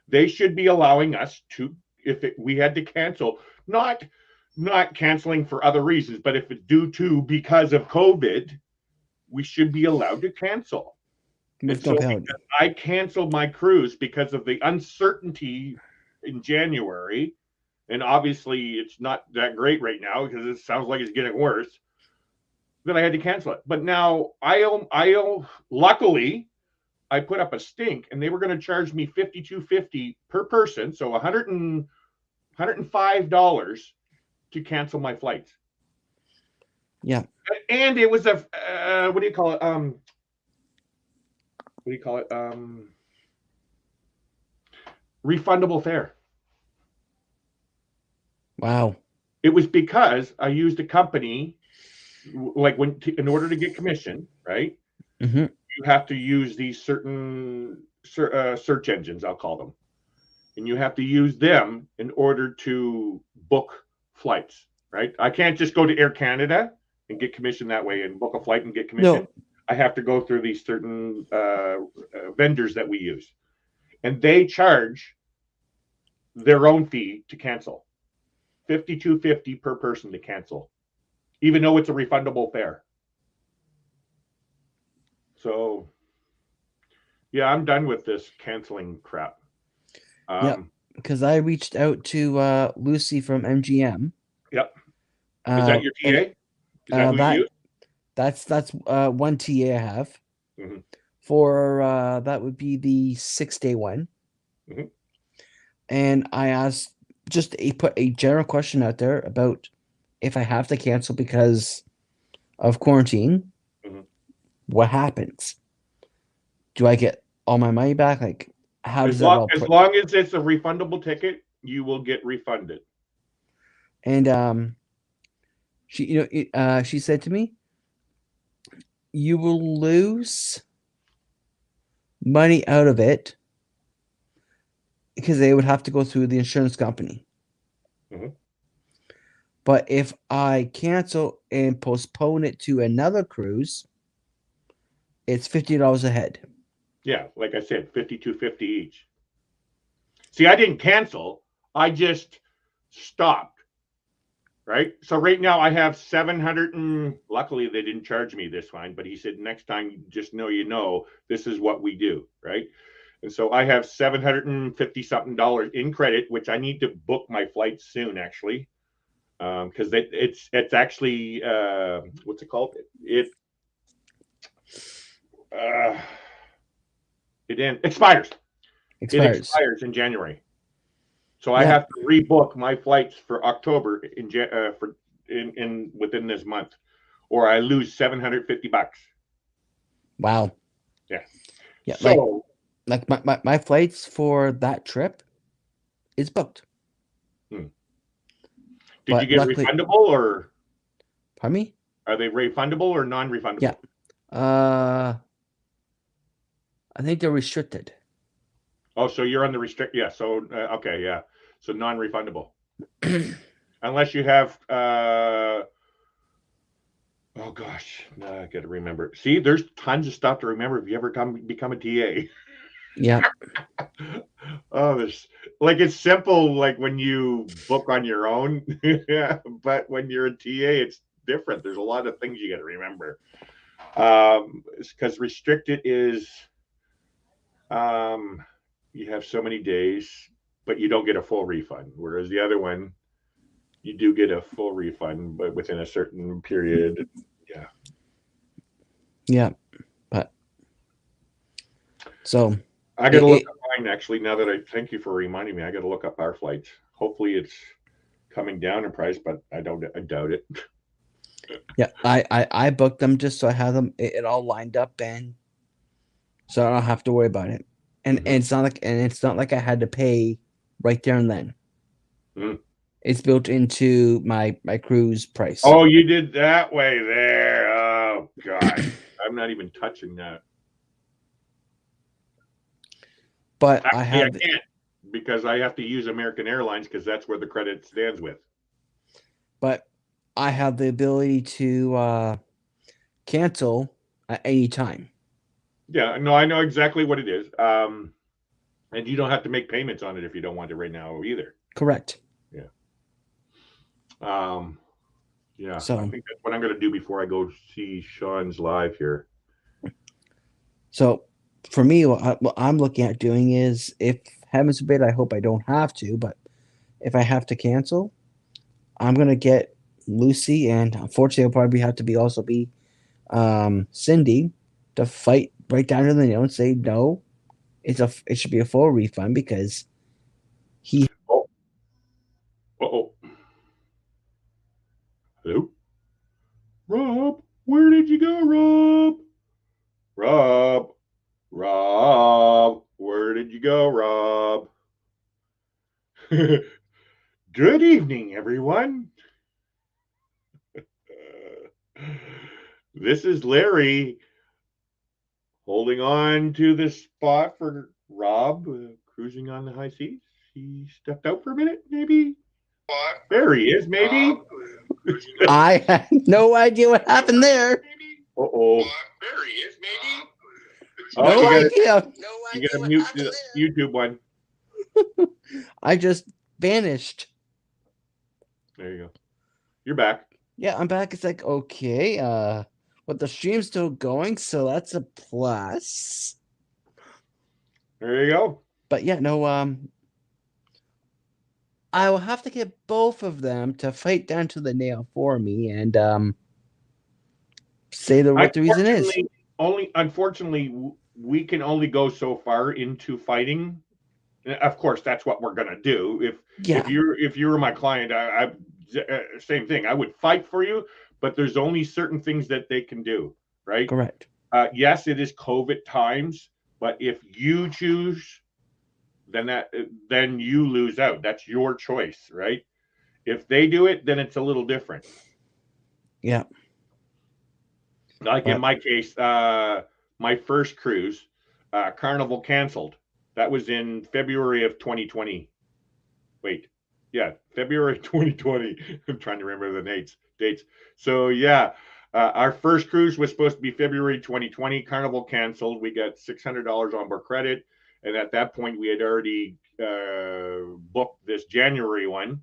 they should be allowing us to, we had to cancel, not canceling for other reasons, but if it's due to because of COVID, we should be allowed to cancel. And With no so penalty. because I canceled my cruise because of the uncertainty in January, and obviously it's not that great right now because it sounds like it's getting worse, then I had to cancel it. But now luckily I put up a stink and they were going to charge me $52.50 per person, so $105 to cancel my flights. Yeah. And it was a what do you call it? Refundable fare. Wow. It was because I used a company, like in order to get commission, right? Mm-hmm. You have to use these certain search engines, I'll call them, and you have to use them in order to book flights, right? I can't just go to Air Canada and get commission that way and book a flight and get commission. No. I have to go through these certain vendors that we use, and they charge their own fee to cancel, $52.50 per person to cancel, even though it's a refundable fare. So, yeah, I'm done with this canceling crap. Yeah, because I reached out to Lucy from MGM. Yep. Is that your TA? Is that who you use? That's one TA I have. Mm-hmm. For that would be the 6-day one. Mm-hmm. And I asked, just put a general question out there about if I have to cancel because of quarantine, mm-hmm. what happens? Do I get all my money back? Like, how does that all? As long as it's a refundable ticket, you will get refunded. And she said to me, you will lose money out of it because they would have to go through the insurance company. Mm-hmm. But if I cancel and postpone it to another cruise, it's $50 a head. Yeah, like I said, $52.50 each. See, I didn't cancel. I just stopped. Right. So right now I have 700 and luckily they didn't charge me this one, but he said next time just know this is what we do. Right. And so I have $750 something in credit, which I need to book my flights soon, actually. Because it's actually what's it called? It expires. It expires in January. So I have to rebook my flights for October within this month, or I lose $750. Wow. Yeah. Yeah. So, like my flights for that trip is booked. Did you get refundable or? Pardon me? Are they refundable or non-refundable? Yeah. I think they're restricted. Oh, so you're on the restrict? Yeah. So okay, yeah. So non-refundable, unless you have. Oh gosh, no, I got to remember. See, there's tons of stuff to remember if you ever become a TA. Yeah. Oh, it's simple, like when you book on your own. Yeah, but when you're a TA, it's different. There's a lot of things you got to remember. Because restricted is, you have so many days, but you don't get a full refund. Whereas the other one, you do get a full refund, but within a certain period. Yeah. Yeah. But so I got to look up mine actually. Now that I thank you for reminding me, I got to look up our flights. Hopefully, it's coming down in price, but I doubt it. Yeah, I booked them just so I have them it all lined up, and so I don't have to worry about it. And it's not like I had to pay right there and then. Mm. It's built into my cruise price. Oh, you did that way there. Oh gosh, I'm not even touching that. But I Actually, I have can't because I have to use American Airlines because that's where the credit stands with. but I have the ability to cancel at any time. Yeah, no, I know exactly what it is. And you don't have to make payments on it if you don't want it right now either. Correct. Yeah. Um, yeah, So I think that's what I'm going to do before I go see Sean's live here. So for me, what I'm looking at doing is, if heavens forbid, I hope I don't have to, but if I have to cancel, I'm gonna get Lucy, and unfortunately, I'll probably have to be Cindy to fight right down to the nail and say no. It should be a full refund because he. Oh, oh, hello, Rob. Where did you go, Rob? Rob, where did you go, Rob? Good evening, everyone. This is Larry holding on to the spot for Rob cruising on the high seas. He stepped out for a minute, maybe. There he is, maybe. I had no idea what happened there. Uh-oh. There he is, maybe. Oh, No idea. You gotta mute the YouTube one. I just vanished. There you go. You're back. Yeah, I'm back. It's like, okay, but the stream's still going, so that's a plus. There you go. But yeah, no, I will have to get both of them to fight down to the nail for me and say what the reason is. Unfortunately, we can only go so far into fighting. Of course, that's what we're gonna do. If you were my client, I same thing. I would fight for you, but there's only certain things that they can do, right? Correct. Yes, it is COVID times, but if you choose, then you lose out. That's your choice, right? If they do it, then it's a little different. Yeah. Like in my case, my first cruise, Carnival canceled. That was in February of 2020. Wait, yeah, February 2020. I'm trying to remember the dates. So yeah, our first cruise was supposed to be February 2020. Carnival canceled. We got $600 on board credit, and at that point, we had already booked this January one.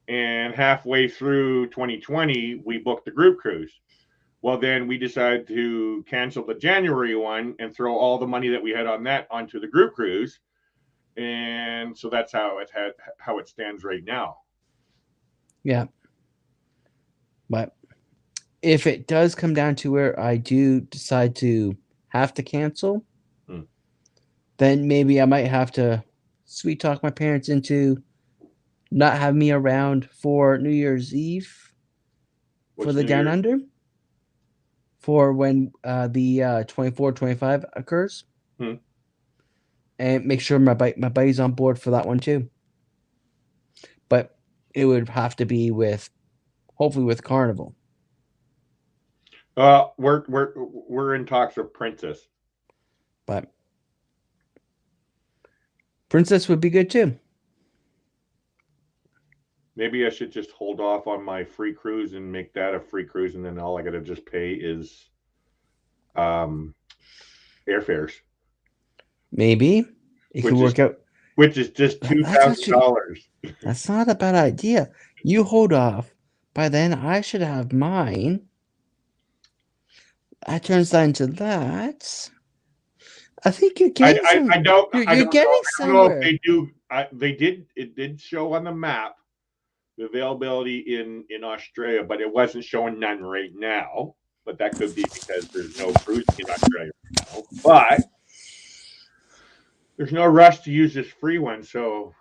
And halfway through 2020, we booked the group cruise. Well, then we decided to cancel the January one and throw all the money that we had on that onto the group cruise. And so that's how it stands right now. Yeah. But if it does come down to where I do decide to have to cancel, then maybe I might have to sweet talk my parents into not having me around for New Year's Eve for the Down Under, for when the 24-25 occurs. And make sure my buddy's on board for that one too. But it would have to be hopefully with Carnival. We're in talks with Princess. But Princess would be good too. Maybe I should just hold off on my free cruise and make that a free cruise, and then all I got to just pay is airfares. Maybe it could work out. Which is just $2,000. That's not a bad idea. You hold off. By then, I should have mine. That turns that into that. I think you're getting somewhere. You're getting somewhere. I don't know if they do. It did show on the map the availability in Australia, but it wasn't showing none right now. But that could be because there's no cruising in Australia right now. But there's no rush to use this free one, so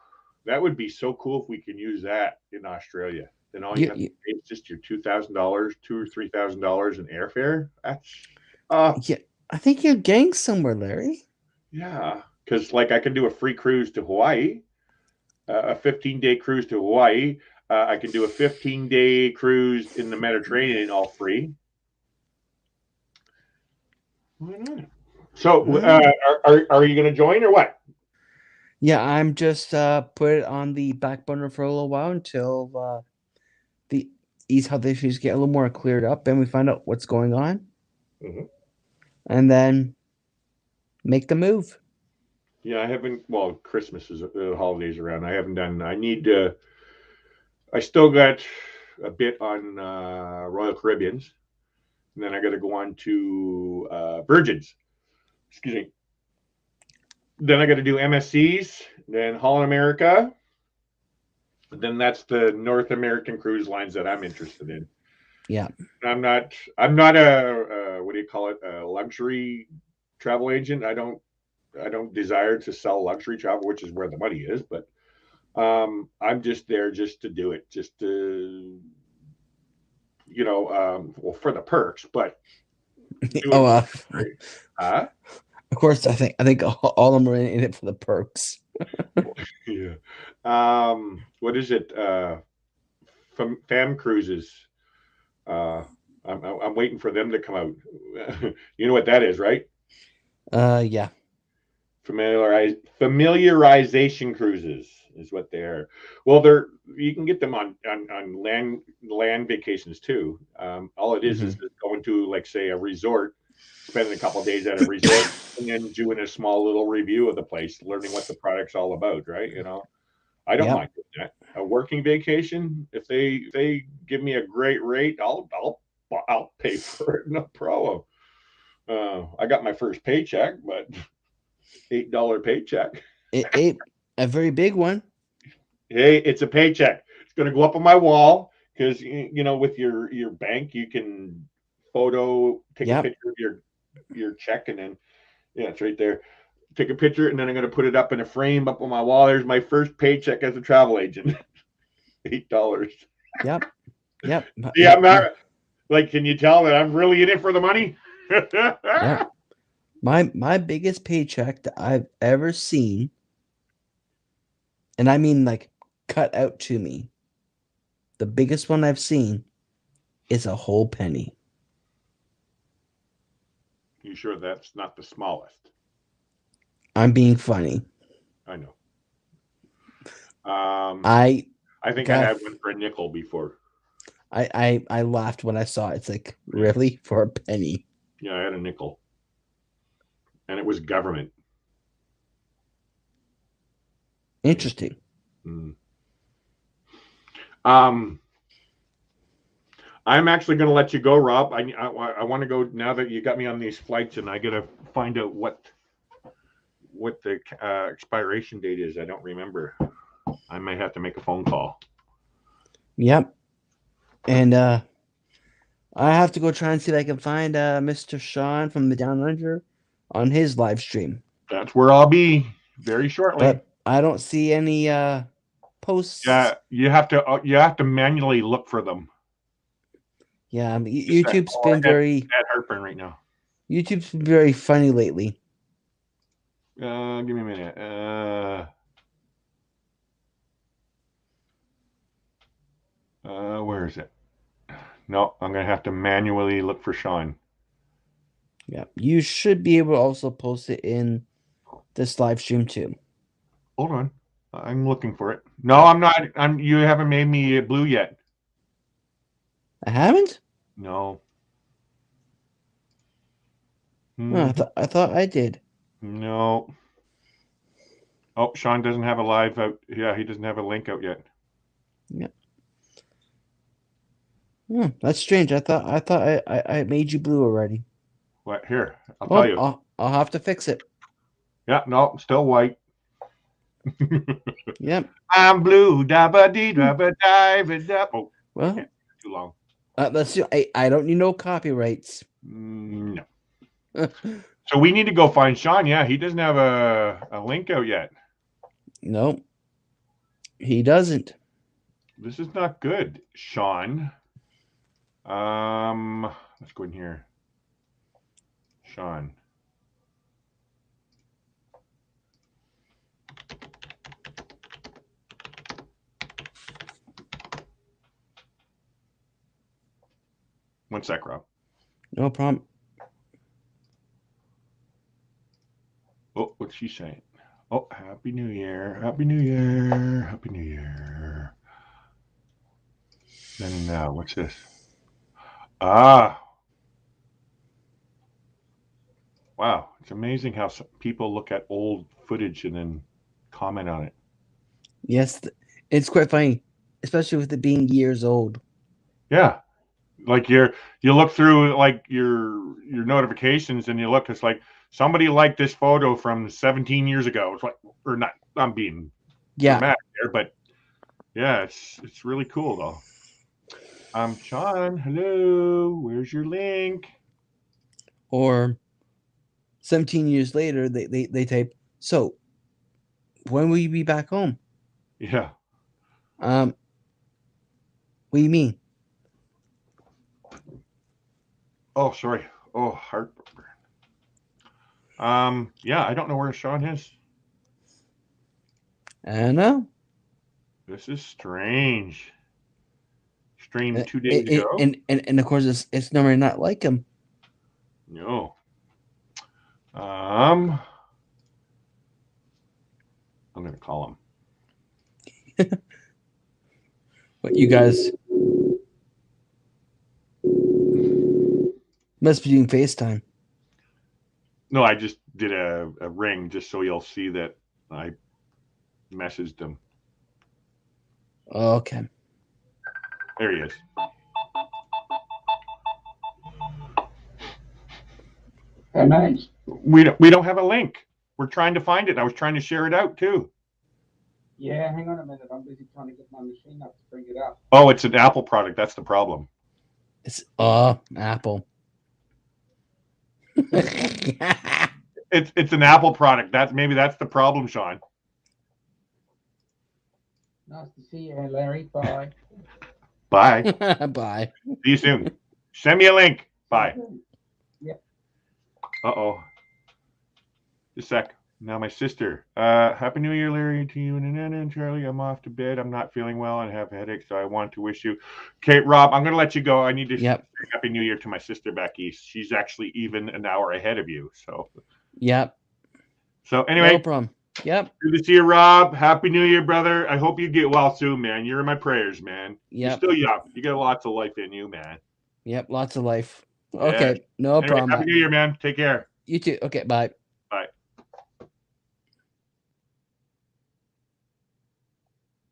that would be so cool if we can use that in Australia. Then all you have to pay is just your $2,000, $2,000 or $3,000 in airfare. That's yeah. I think you're getting somewhere, Larry. Yeah, because like I can do a free cruise to Hawaii, a 15-day cruise to Hawaii. I can do a 15-day cruise in the Mediterranean, all free. Why not? So, are you going to join or what? Yeah, I'm just put it on the back burner for a little while until the East health issues get a little more cleared up and we find out what's going on, and then make the move. Yeah, I haven't. Well, Christmas is the holidays around. I haven't done. I still got a bit on Royal Caribbeans, and then I got to go on to Virgins. Excuse me. Then I got to do MSCs, then Holland America. Then that's the North American cruise lines that I'm interested in. Yeah. I'm not a what do you call it? A luxury travel agent. I don't desire to sell luxury travel, which is where the money is, but I'm just there just to do it, just to well, for the perks, but Oh, huh? of course, I think all of them are in it for the perks. Yeah. What is it? Fam cruises. I'm waiting for them to come out. You know what that is, right? Yeah. Familiarization cruises is what they are. Well, you can get them on land vacations too. All it is just going to, like, say, a resort, spending a couple of days at a resort, and then doing a small little review of the place, learning what the product's all about, right? I don't mind doing that. A working vacation, if they give me a great rate, I'll pay for it, no problem. I got my first paycheck, but $8 paycheck. A very big one. Hey, it's a paycheck. It's going to go up on my wall because with your bank you can take a picture of your check, and then it's right there. Take a picture, and then I'm going to put it up in a frame up on my wall. There's my first paycheck as a travel agent. $8. Yep. Yeah, I'm not like. Can you tell that I'm really in it for the money? Yeah. My biggest paycheck that I've ever seen, and I mean like cut out to me, the biggest one I've seen is a whole penny. You sure that's not the smallest? I'm being funny. I know. I think I had one for a nickel before. I laughed when I saw it. It's like, really? For a penny? Yeah, I had a nickel. And it was government. Interesting. I'm actually going to let you go, Rob. I want to go now that you got me on these flights, and I got to find out what the expiration date is. I don't remember. I might have to make a phone call. Yep. And I have to go try and see if I can find Mr. Sean from the Down Under on his live stream. That's where I'll be very shortly. But I don't see any posts. Yeah, you have to manually look for them. Yeah, YouTube's been very bad heartburn right now. YouTube's been very funny lately. Give me a minute. Where is it? No, I'm gonna have to manually look for Sean. Yeah, you should be able to also post it in this live stream too. Hold on, I'm looking for it. No, I'm not. You haven't made me blue yet. I haven't? No. Oh, I thought I did. No. Oh, Sean doesn't have a live out. Yeah, he doesn't have a link out yet. Yeah. That's strange. I thought I made you blue already. What? Here, I'll tell you. I'll have to fix it. Yeah, no, still white. Yep. I'm blue. Dabba dee dabba dive. Oh, well, too long. Let's do. I don't need no copyrights. No. So we need to go find Sean. Yeah, he doesn't have a link out yet. No, he doesn't. This is not good, Sean. Let's go in here. Sean. One sec, Rob. No problem. Oh, what's she saying? Oh, Happy New Year. Happy New Year. Happy New Year. Then and now. What's this? Ah. Wow. It's amazing how people look at old footage and then comment on it. Yes, it's quite funny, especially with it being years old. Yeah. Like you look through like your notifications and you look, it's like somebody liked this photo from 17 years ago. It's like, or not, I'm being dramatic there, but yeah, it's really cool though. Sean, hello, where's your link? Or 17 years later, they type, so when will you be back home? Yeah. What do you mean? Oh, sorry. Oh, heartburn. Yeah, I don't know where Sean is. I don't know. This is strange. Streamed 2 days ago. And of course, it's normally not like him. No. I'm gonna call him. What you guys must be doing FaceTime. No, I just did a ring just so you'll see that I messaged him. Okay. There he is. Oh, nice. We don't have a link. We're trying to find it. I was trying to share it out too. Yeah, hang on a minute. I'm busy trying to get my machine up to bring it up. Oh, it's an Apple product. That's the problem. It's Apple. It's an Apple product. Maybe that's the problem, Sean. Nice to see you, Larry. Bye. Bye. Bye. See you soon. Send me a link. Bye. Yeah. Uh-oh. Just a sec. Now my sister. Happy New Year, Larry, to you and Charlie. I'm off to bed. I'm not feeling well and have a headache, so I want to wish you. Okay, Rob, I'm going to let you go. I need to say Happy New Year to my sister back east. She's actually even an hour ahead of you. So. Yep. So anyway. No problem. Yep. Good to see you, Rob. Happy New Year, brother. I hope you get well soon, man. You're in my prayers, man. Yep. You're still young. You got lots of life in you, man. Yep. Lots of life. Yeah. Okay. No anyway, problem. Happy New Year, man. Take care. You too. Okay. Bye.